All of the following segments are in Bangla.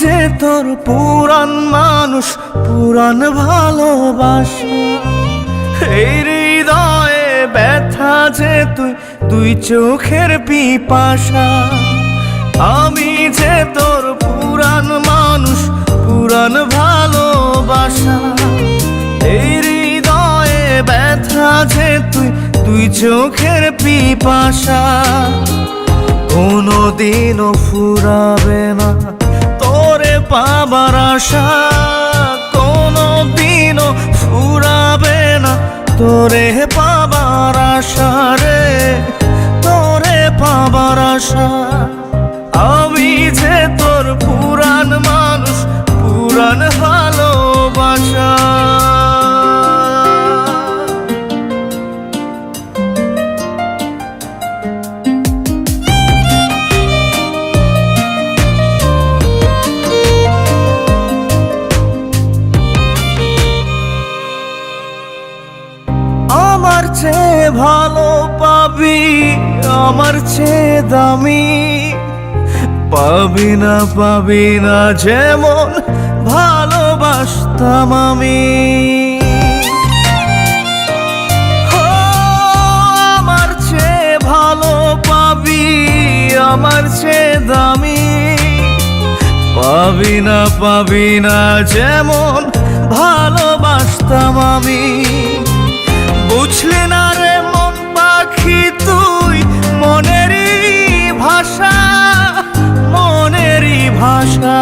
যে তোর পুরান মানুষ, পুরান ভালোবাসা। এই হৃদয়ে ব্যথা যে তুই, দুই চোখের পিপাসা। আমি যে তোর পুরান মানুষ, পুরান ভালোবাসা। এই হৃদয়ে ব্যথা যে তুই, দুই চোখের পিপাসা। কোনদিনও ফুরাবে না তোরে পাবার আশা, কোনদিনও ফুরাবে না তোরে পাবার আশা রে, তোরে পাবার আশা। আমি যে তোর পুরান মানুষ, পুরান ভালোবাসা। আমার চেয়ে ভালো পাবি, আমার চেয়ে দামি পাবি না, পাবি না যেমন ভালোবাসতাম আমি। আমার চেয়ে ভালো পাবি, আমার চেয়ে দামি পাবি না, পাবি না যেমন ভালোবাসতাম আমি। বুঝলি না রে মন পাখি তুই, মনেরই ভাষা, মনেরই ভাষা।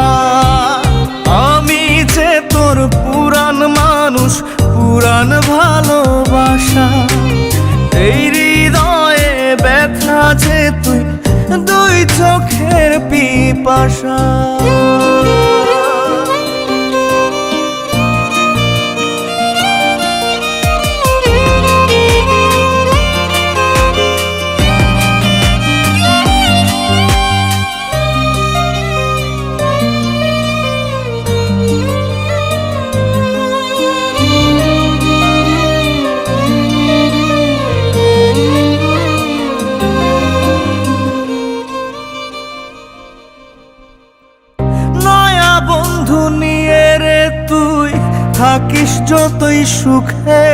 আমি যে তোর পুরান মানুষ, পুরান ভালোবাসা। এই হৃদয়ে ব্যথা যে তুই, দুই চোখের পিপাসা। বন্ধু নিয়ে রে তুই থাকিস যতই সুখে,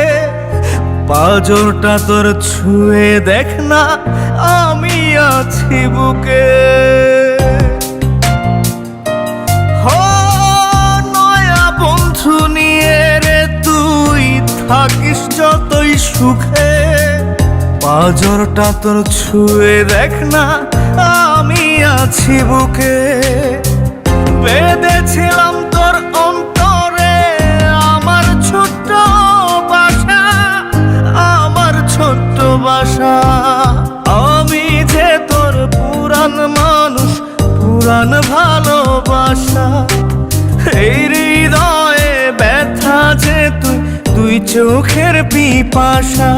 পাঁজরটা তোর ছুঁয়ে দেখ না আমি আছি বুকে। নয়া বন্ধু নিয়ে রে তুই থাকিস যতই সুখে, পাঁজরটা তোর ছুঁয়ে দেখ না আমি আছি বুকে। বেঁধেছিলাম তোর অন্তরে আমার ছোট্ট বাসা, আমার ছোট্ট বাসা। আমি যে তোর পুরান মানুষ, পুরান ভালোবাসা। এই হৃদয়ে ব্যথা যে তুই, দুই চোখের পিপাসা।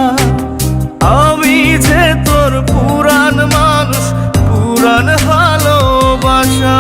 আমি যে তোর পুরান মানুষ, পুরান ভালোবাসা।